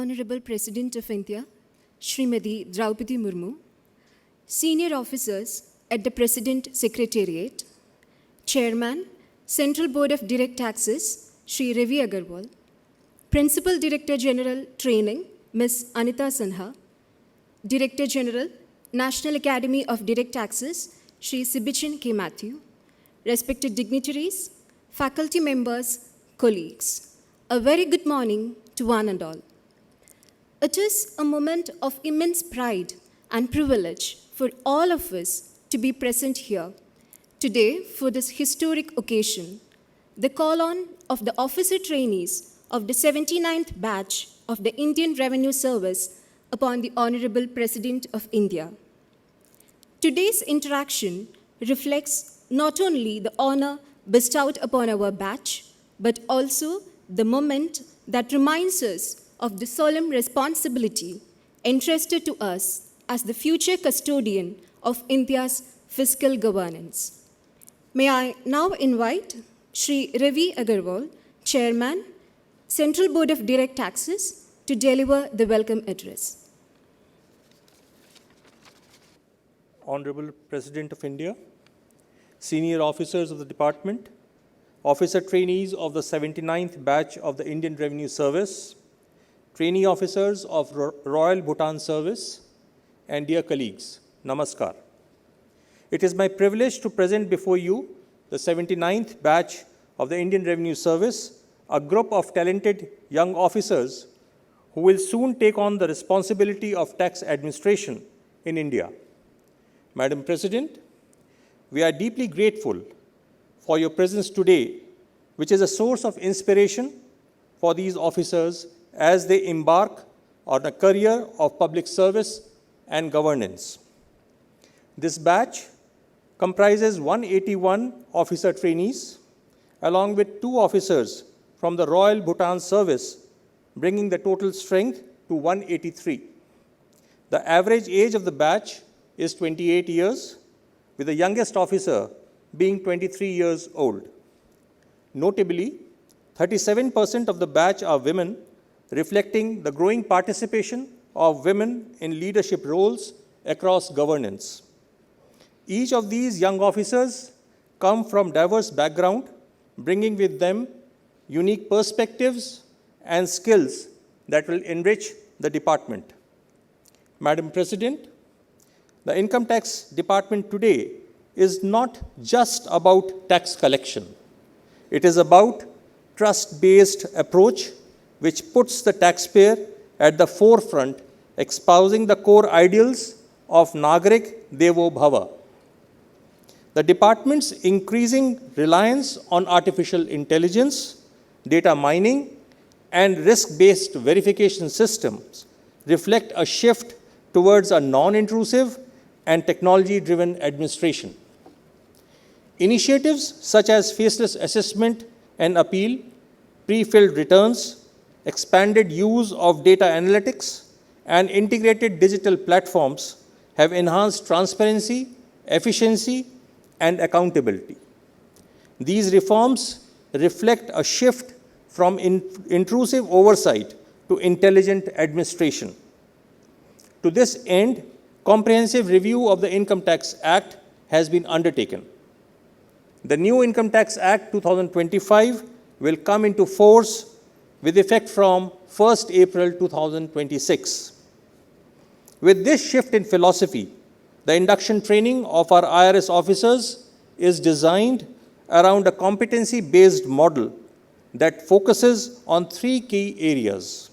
Honorable President of India, Srimati Droupadi Murmu, Senior Officers at the President Secretariat, Chairman, Central Board of Direct Taxes, Shri Ravi Agarwal, Principal Director General Training, Ms. Anita Sinha, Director General, National Academy of Direct Taxes, Shri Sibichan K. Matthew, respected dignitaries, faculty members, colleagues, a very good morning to one and all. It is a moment of immense pride and privilege for all of us to be present here today for this historic occasion, the call-on of the officer trainees of the 79th batch of the Indian Revenue Service upon the Honorable President of India. Today's interaction reflects not only the honor bestowed upon our batch, but also the moment that reminds us of the solemn responsibility entrusted to us as the future custodian of India's fiscal governance. May I now invite Shri Ravi Agarwal, Chairman, Central Board of Direct Taxes, to deliver the welcome address. Honorable President of India, senior officers of the department, officer trainees of the 79th batch of the Indian Revenue Service, trainee officers of Royal Bhutan Service, and dear colleagues, Namaskar. It is my privilege to present before you the 79th batch of the Indian Revenue Service, a group of talented young officers who will soon take on the responsibility of tax administration in India. Madam President, we are deeply grateful for your presence today, which is a source of inspiration for these officers as they embark on a career of public service and governance. This batch comprises 181 officer trainees, along with 2 officers from the Royal Bhutan Service, bringing the total strength to 183. The average age of the batch is 28 years, with the youngest officer being 23 years old. Notably, 37% of the batch are women, reflecting the growing participation of women in leadership roles across governance. Each of these young officers come from diverse backgrounds, bringing with them unique perspectives and skills that will enrich the department. Madam President, the Income Tax Department today is not just about tax collection. It is about trust-based approach which puts the taxpayer at the forefront, espousing the core ideals of Nagarik Devo Bhava. The department's increasing reliance on artificial intelligence, data mining, and risk-based verification systems reflect a shift towards a non-intrusive and technology-driven administration. Initiatives such as faceless assessment and appeal, pre-filled returns, expanded use of data analytics, and integrated digital platforms have enhanced transparency, efficiency, and accountability. These reforms reflect a shift from intrusive oversight to intelligent administration. To this end, comprehensive review of the Income Tax Act has been undertaken. The new Income Tax Act 2025 will come into force with effect from 1st April 2026. With this shift in philosophy, the induction training of our IRS officers is designed around a competency-based model that focuses on 3 key areas.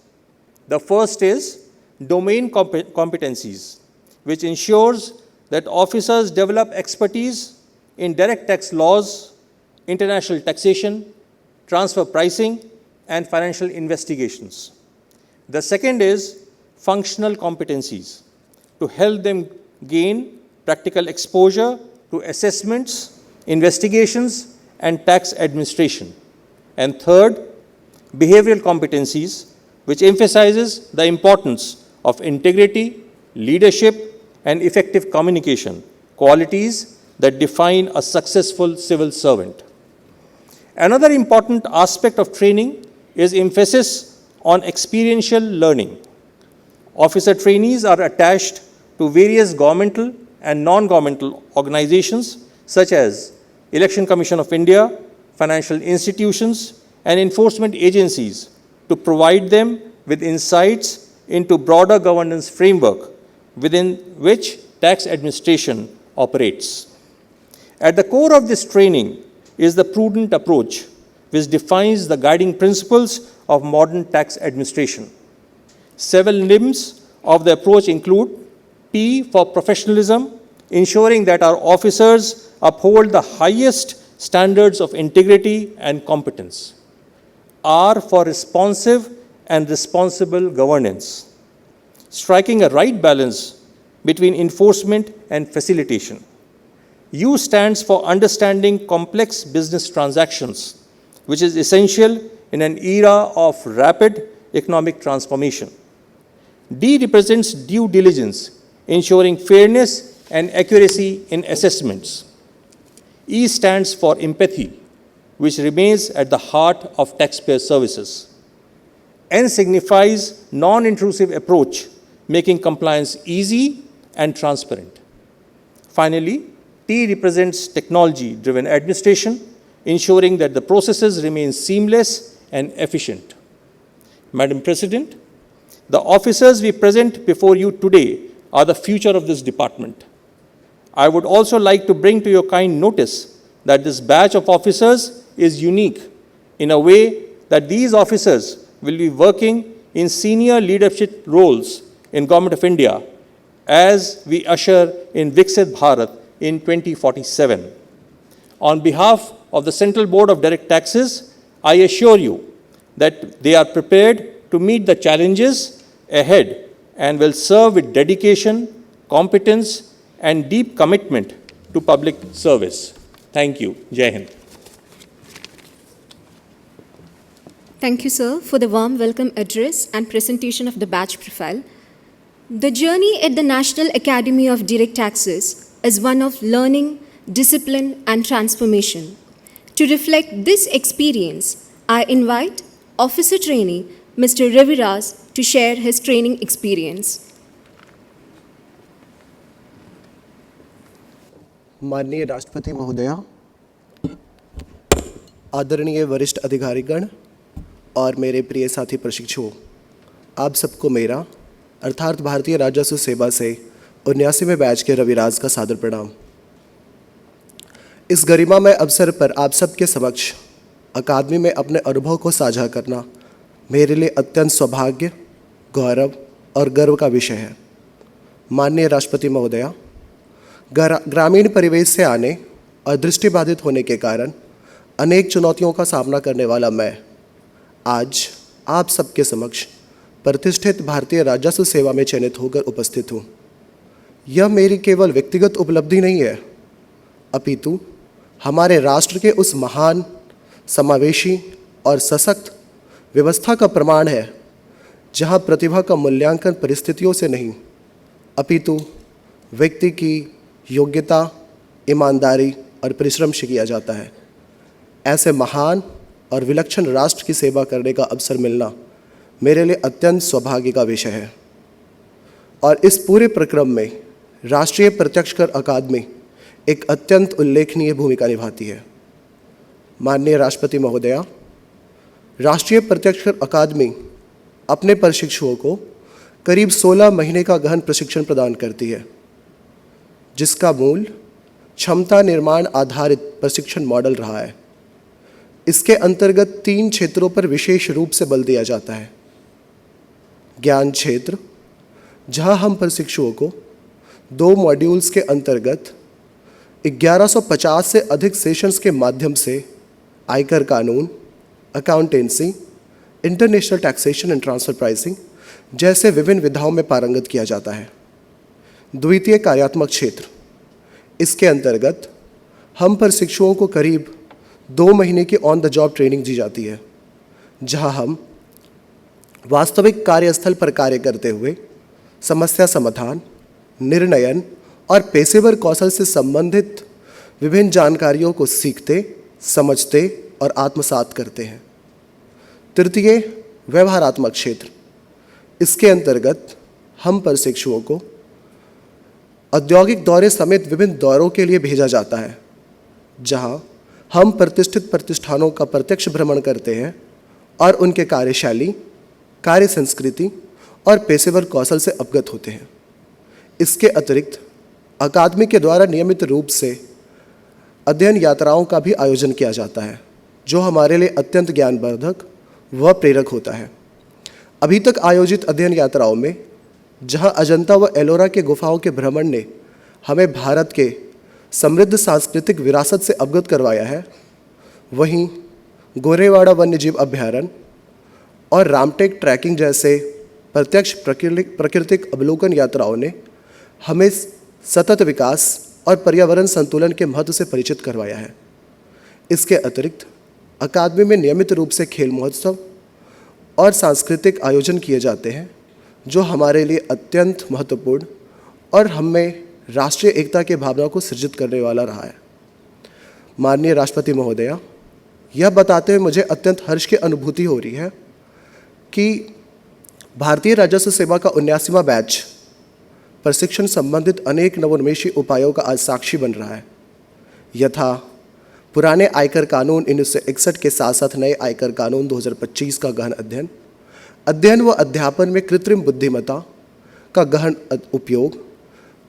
The first is domain competencies, which ensures that officers develop expertise in direct tax laws, international taxation, transfer pricing, and financial investigations. The second is functional competencies, to help them gain practical exposure to assessments, investigations, and tax administration. And third, behavioral competencies, which emphasizes the importance of integrity, leadership, and effective communication, qualities that define a successful civil servant. Another important aspect of training is emphasis on experiential learning. Officer trainees are attached to various governmental and non-governmental organizations such as Election Commission of India, financial institutions, and enforcement agencies to provide them with insights into broader governance framework within which tax administration operates. At the core of this training is the prudent approach, which defines the guiding principles of modern tax administration. Several limbs of the approach include P for professionalism, ensuring that our officers uphold the highest standards of integrity and competence. R for responsive and responsible governance, striking a right balance between enforcement and facilitation. U stands for understanding complex business transactions, which is essential in an era of rapid economic transformation. D represents due diligence, ensuring fairness and accuracy in assessments. E stands for empathy, which remains at the heart of taxpayer services. N signifies non-intrusive approach, making compliance easy and transparent. Finally, T represents technology-driven administration, ensuring that the processes remain seamless and efficient. Madam President, the officers we present before you today are the future of this department. I would also like to bring to your kind notice that this batch of officers is unique in a way that these officers will be working in senior leadership roles in Government of India as we usher in Viksit Bharat in 2047. On behalf of the Central Board of Direct Taxes, I assure you that they are prepared to meet the challenges ahead and will serve with dedication, competence, and deep commitment to public service. Thank you. Jai Hind. Thank you, sir, for the warm welcome address and presentation of the batch profile. The journey at the National Academy of Direct Taxes is one of learning, discipline, and transformation. To reflect this experience, I invite Officer Trainee Mr. Raviraj to share his training experience. माननीय राष्ट्रपति महोदया, आदरणीय वरिष्ठ अधिकारीगण और मेरे प्रिय साथी प्रशिक्षुओं, आप सबको मेरा अर्थात भारतीय राजस्व सेवा से 79वें बैच के रविराज का सादर प्रणाम। इस गरिमामय अवसर पर आप सबके समक्ष अकादमी में अपने अनुभव को साझा करना मेरे लिए अत्यंत सौभाग्य, गौरव और गर्व का विषय है। माननीय राष्ट्रपति महोदया, ग्रामीण परिवेश से आने और दृष्टिबाधित होने के कारण अनेक चुनौतियों का सामना करने वाला मैं आज आप सबके समक्ष प्रतिष्ठित भारतीय राजस्व सेवा में चयनित होकर उपस्थित हूँ। यह मेरी केवल व्यक्तिगत उपलब्धि नहीं है, अपितु हमारे राष्ट्र के उस महान, समावेशी और सशक्त व्यवस्था का प्रमाण है जहाँ प्रतिभा का मूल्यांकन परिस्थितियों से नहीं, अपितु व्यक्ति की योग्यता, ईमानदारी और परिश्रम से किया जाता है। ऐसे महान और विलक्षण राष्ट्र की सेवा करने का अवसर मिलना मेरे लिए अत्यंत सौभाग्य का विषय है और इस पूरे प्रक्रम में राष्ट्रीय प्रत्यक्ष कर अकादमी एक अत्यंत उल्लेखनीय भूमिका निभाती है। माननीय राष्ट्रपति महोदया, राष्ट्रीय प्रत्यक्ष कर अकादमी अपने प्रशिक्षुओं को करीब 16 महीने का गहन प्रशिक्षण प्रदान करती है, जिसका मूल क्षमता निर्माण आधारित प्रशिक्षण मॉडल रहा है। इसके अंतर्गत 3 क्षेत्रों पर विशेष रूप से बल दिया जाता है। ज्ञान क्षेत्र, जहां हम प्रशिक्षुओं को 2 मॉड्यूल्स के अंतर्गत 1150 से अधिक सेशंस के माध्यम से आयकर कानून, accountancy, international taxation and transfer pricing जैसे विभिन्न विधाओं में पारंगत किया जाता है। द्वितीय कार्यात्मक क्षेत्र, इसके अंतर्गत हम प्रशिक्षुओं को करीब 2 महीने की ऑन द जॉब ट्रेनिंग दी जाती है, जहां हम वास्तविक कार्यस्थल पर कार्य करते हुए समस्या समाधान, निर्णयन और पेशेवर कौशल से संबंधित विभिन्न जानकारियों को सीखते, समझते और आत्मसात करते हैं। तृतीय, व्यवहारात्मक क्षेत्र। इसके अंतर्गत हम प्रशिक्षुओं को औद्योगिक दौरे समेत विभिन्न दौरों के लिए भेजा जाता है, जहां हम प्रतिष्ठित प्रतिष्ठानों का प्रत्यक्ष भ्रमण करते हैं और उनके कार्यशैली, कार्य संस्कृति और पेशेवर कौशल से अवगत होते हैं। इसके अतिरिक्त अकादमी के द्वारा नियमित रूप से अध्ययन यात्राओं का भी आयोजन किया जाता है, जो हमारे लिए अत्यंत ज्ञानवर्धक व प्रेरक होता है। अभी तक आयोजित अध्ययन यात्राओं में जहां अजंता व एलोरा के गुफाओं के भ्रमण ने हमें भारत के समृद्ध सांस्कृतिक विरासत से अवगत करवाया है, वहीं गोरेवाड़ा वन्यजीव अभयारण्य और रामटेक ट्रैकिंग जैसे प्रत्यक्ष प्राकृतिक अवलोकन यात्राओं ने हमें सतत विकास और पर्यावरण संतुलन के महत्व से परिचित करवाया है। इसके अतिरिक्त अकादमी में नियमित रूप से खेल महोत्सव और सांस्कृतिक आयोजन किए जाते हैं, जो हमारे लिए अत्यंत महत्वपूर्ण और हमें राष्ट्रीय एकता के भावना को सृजित करने वाला रहा है। माननीय राष्ट्रपति महोदया, यह बताते हुए मुझे अत्यंत हर्ष की अनुभूति हो रही है कि भारतीय राजस्व सेवा का 79वां बैच प्रशिक्षण संबंधित अनेक नवोन्मेषी उपायों का आज साक्षी बन रहा है। यथा पुराने आयकर कानून 1961 के साथ साथ नए आयकर कानून 2025 का गहन अध्ययन व अध्यापन में कृत्रिम बुद्धिमत्ता का गहन उपयोग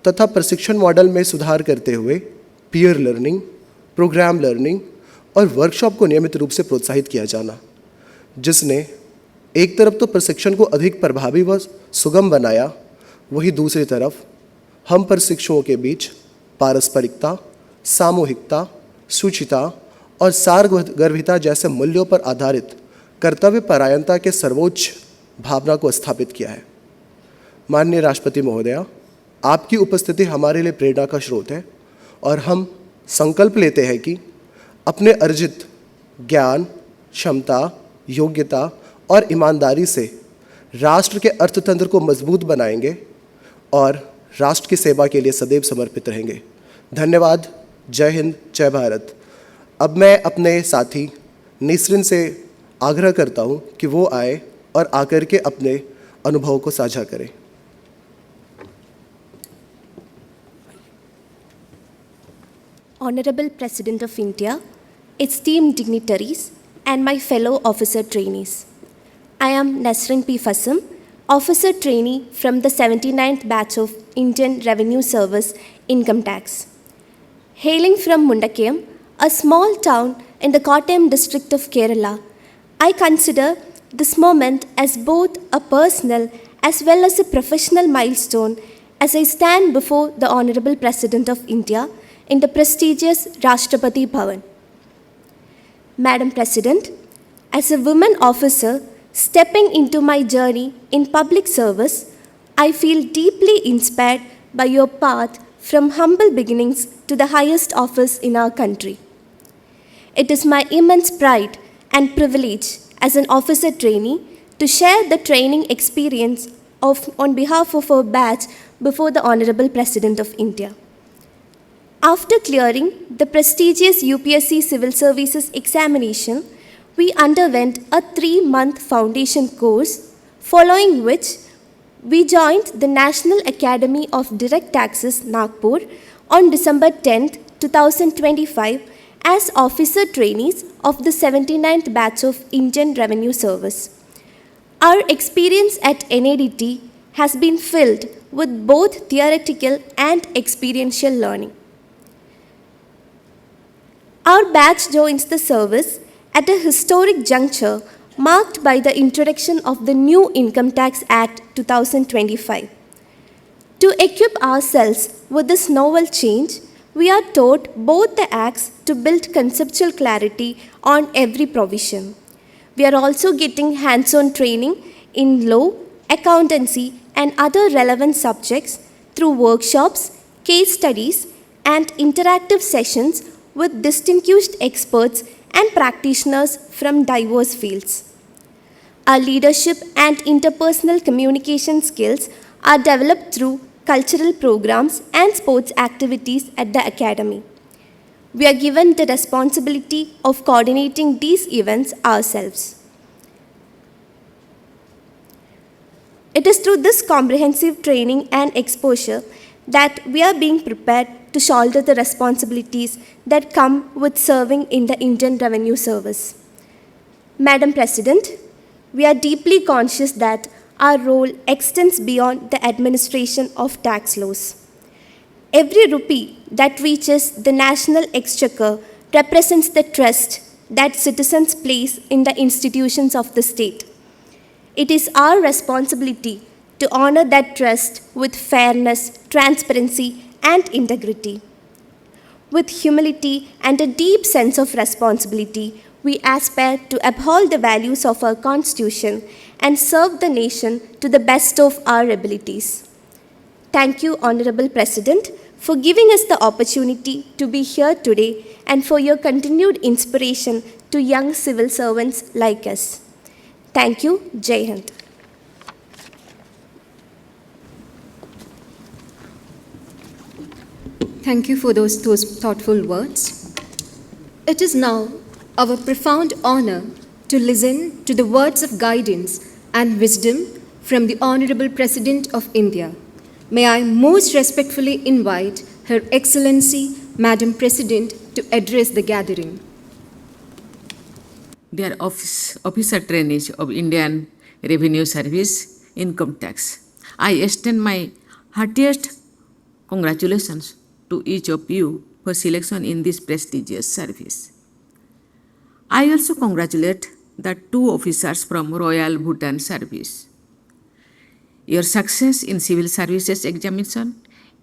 तथा प्रशिक्षण मॉडल में सुधार करते हुए पीयर लर्निंग, प्रोग्राम लर्निंग और वर्कशॉप को नियमित रूप से प्रोत्साहित किया जाना, जिसने एक तरफ तो प्रशिक्षण को अधिक प्रभावी व सुगम बनाया, वहीं दूसरी तरफ हम प्रशिक्षुओं के बीच पारस्परिकता, सामूहिकता, शुचिता और सार्वगर्भिता जैसे मूल्यों पर आधारित कर्तव्य परायणता के सर्वोच्च भावना को स्थापित किया है। माननीय राष्ट्रपति महोदया, आपकी उपस्थिति हमारे लिए प्रेरणा का स्रोत है और हम संकल्प लेते हैं कि अपने अर्जित ज्ञान, क्षमता, योग्यता और ईमानदारी से राष्ट्र के अर्थतंत्र को मजबूत बनाएंगे और राष्ट्र की सेवा के लिए सदैव समर्पित रहेंगे। धन्यवाद। जय हिंद, जय भारत। अब मैं अपने साथी निसरिन से आग्रह करता हूं कि वो आए और आकर के अपने अनुभव को साझा करें। Honorable President of India, esteemed dignitaries, and my fellow officer trainees. I am Nasrin P. Fassam, officer trainee from the 79th batch of Indian Revenue Service Income Tax. Hailing from Mundakayam, a small town in the Kottayam district of Kerala, I consider this moment as both a personal as well as a professional milestone as I stand before the Honorable President of India in the prestigious Rashtrapati Bhavan. Madam President, as a woman officer stepping into my journey in public service, I feel deeply inspired by your path from humble beginnings to the highest office in our country. It is my immense pride and privilege as an officer trainee to share the training experience on behalf of our batch before the Honorable President of India. After clearing the prestigious UPSC Civil Services examination, we underwent a 3-month foundation course, following which we joined the National Academy of Direct Taxes, Nagpur, on December 10, 2025 as officer trainees of the 79th batch of Indian Revenue Service. Our experience at NADT has been filled with both theoretical and experiential learning. Our batch joins the service at a historic juncture marked by the introduction of the new Income Tax Act 2025. To equip ourselves with this novel change, we are taught both the acts to build conceptual clarity on every provision. We are also getting hands-on training in law, accountancy, and other relevant subjects through workshops, case studies, and interactive sessions with distinguished experts and practitioners from diverse fields. Our leadership and interpersonal communication skills are developed through cultural programs and sports activities at the Academy. We are given the responsibility of coordinating these events ourselves. It is through this comprehensive training and exposure that we are being prepared to shoulder the responsibilities that come with serving in the Indian Revenue Service. Madam President, we are deeply conscious that our role extends beyond the administration of tax laws. Every rupee that reaches the national exchequer represents the trust that citizens place in the institutions of the state. It is our responsibility to honor that trust with fairness, transparency, and integrity. With humility and a deep sense of responsibility, we aspire to uphold the values of our Constitution and serve the nation to the best of our abilities. Thank you, Honorable President, for giving us the opportunity to be here today and for your continued inspiration to young civil servants like us. Thank you. Jai Hind. Thank you for those thoughtful words. It is now our profound honor to listen to the words of guidance and wisdom from the Honorable President of India. May I most respectfully invite Her Excellency, Madam President, to address the gathering. Dear officer trainees of Indian Revenue Service Income Tax, I extend my heartiest congratulations to each of you for selection in this prestigious service. I also congratulate the 2 officers from Royal Bhutan Service. Your success in civil services examination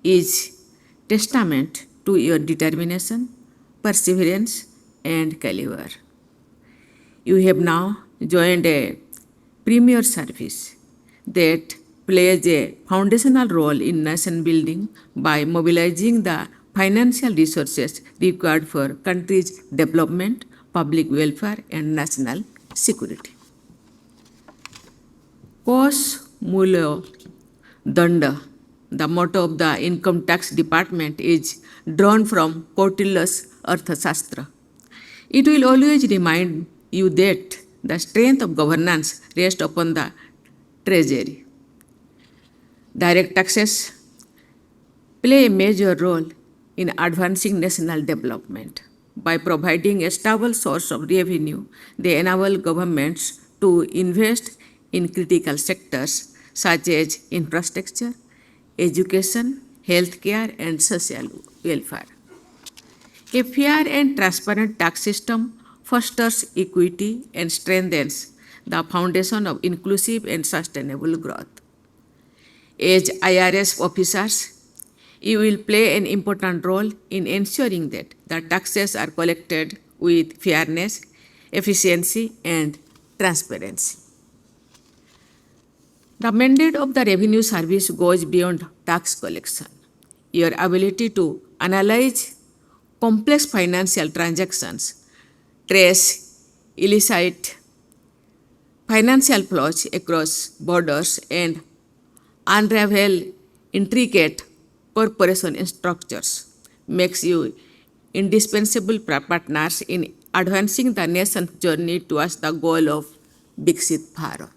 is testament to your determination, perseverance, and caliber. You have now joined a premier service that plays a foundational role in nation building by mobilizing the financial resources required for country's development, public welfare, and national security. Kos Mulo Danda, the motto of the Income Tax Department, is drawn from Kautilya's Arthashastra. It will always remind you that the strength of governance rests upon the treasury. Direct taxes play a major role in advancing national development. By providing a stable source of revenue, they enable governments to invest in critical sectors such as infrastructure, education, healthcare, and social welfare. A fair and transparent tax system fosters equity and strengthens the foundation of inclusive and sustainable growth. As IRS officers, you will play an important role in ensuring that the taxes are collected with fairness, efficiency, and transparency. The mandate of the Revenue Service goes beyond tax collection. Your ability to analyze complex financial transactions, trace illicit financial flows across borders, and unravel intricate corporation structures makes you indispensable partners in advancing the nation's journey towards the goal of Viksit Bharat.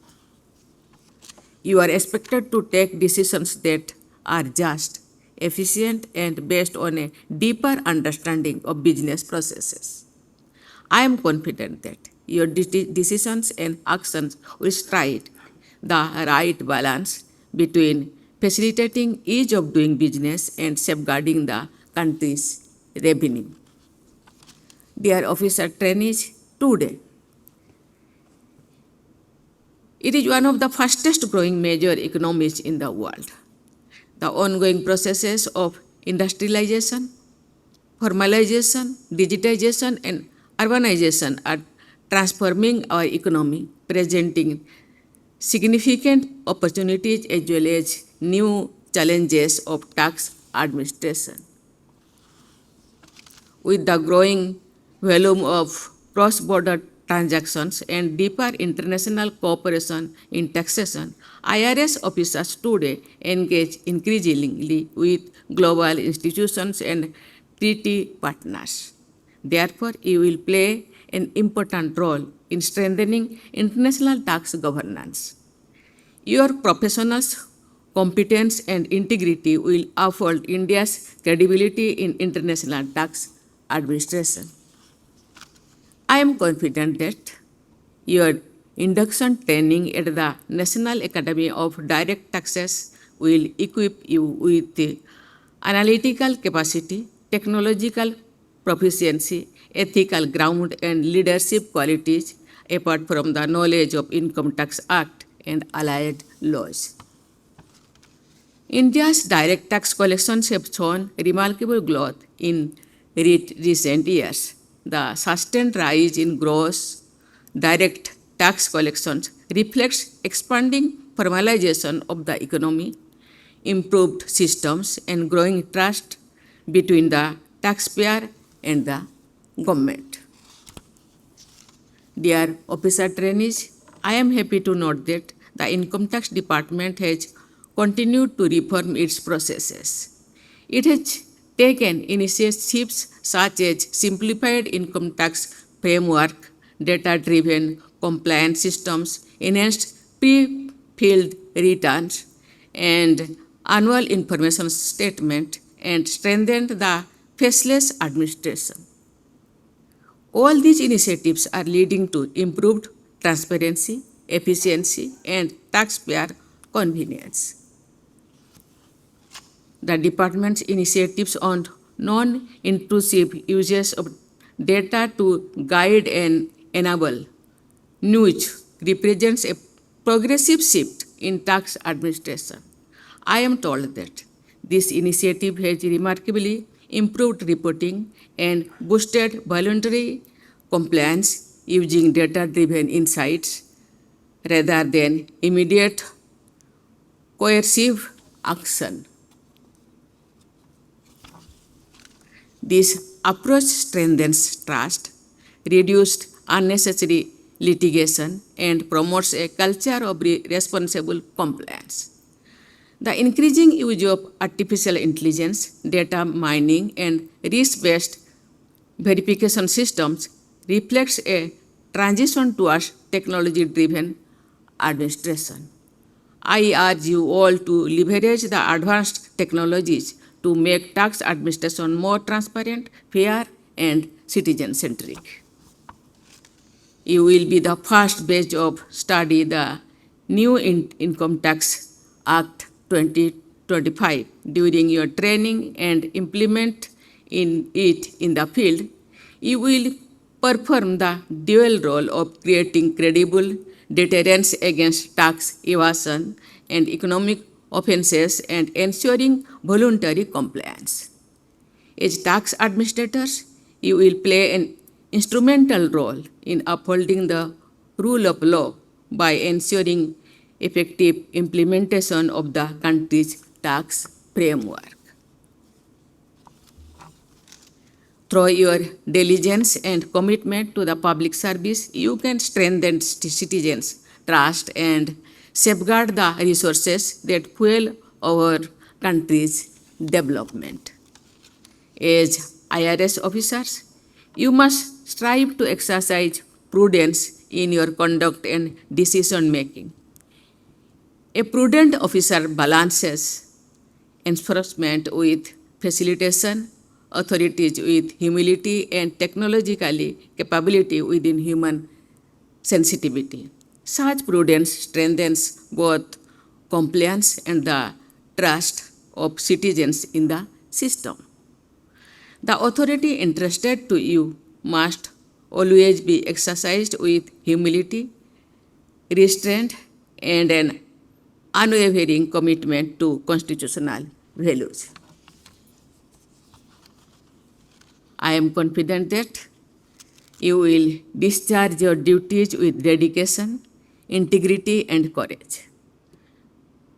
You are expected to take decisions that are just, efficient, and based on a deeper understanding of business processes. I am confident that your decisions and actions will strike the right balance between facilitating ease of doing business and safeguarding the country's revenue. Dear officer trainees, today, it is one of the fastest growing major economies in the world. The ongoing processes of industrialization, formalization, digitization, and urbanization are transforming our economy, presenting significant opportunities as well as new challenges of tax administration. With the growing volume of cross-border transactions and deeper international cooperation in taxation, IRS officers today engage increasingly with global institutions and treaty partners. Therefore, you will play an important role in strengthening international tax governance. Your professionals' competence and integrity will uphold India's credibility in international tax administration. I am confident that your induction training at the National Academy of Direct Taxes will equip you with the analytical capacity, technological proficiency, ethical ground, and leadership qualities apart from the knowledge of Income Tax Act and allied laws. India's direct tax collections have shown remarkable growth in recent years. The sustained rise in gross direct tax collections reflects expanding formalization of the economy, improved systems, and growing trust between the taxpayer and the government. Dear officer trainees, I am happy to note that the Income Tax Department has continued to reform its processes. It has taken initiatives such as simplified income tax framework, data-driven compliance systems, enhanced pre-filled returns, and annual information statement, and strengthened the faceless administration. All these initiatives are leading to improved transparency, efficiency, and taxpayer convenience. The department's initiatives on non-intrusive uses of data to guide and enable news represents a progressive shift in tax administration. I am told that this initiative has remarkably improved reporting and boosted voluntary compliance using data-driven insights rather than immediate coercive action. This approach strengthens trust, reduces unnecessary litigation, and promotes a culture of responsible compliance. The increasing use of artificial intelligence, data mining, and risk-based verification systems reflects a transition towards technology-driven administration. I urge you all to leverage the advanced technologies to make tax administration more transparent, fair, and citizen-centric. You will be the first batch of study the new Income Tax Act 2025 during your training and implement it in the field. You will perform the dual role of creating credible deterrence against tax evasion and economic offenses and ensuring voluntary compliance. As tax administrators, you will play an instrumental role in upholding the rule of law by ensuring effective implementation of the country's tax framework. Through your diligence and commitment to the public service, you can strengthen citizens' trust and safeguard the resources that fuel our country's development. As IRS officers, you must strive to exercise prudence in your conduct and decision making. A prudent officer balances enforcement with facilitation, authorities with humility, and technologically capability within human sensitivity. Such prudence strengthens both compliance and the trust of citizens in the system. The authority entrusted to you must always be exercised with humility, restraint, and an unwavering commitment to constitutional values. I am confident that you will discharge your duties with dedication, integrity, and courage.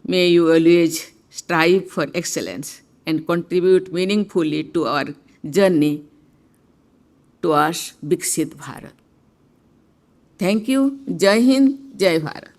May you always strive for excellence and contribute meaningfully to our journey towards Viksit Bharat. Thank you. Jai Hind, Jai Bharat.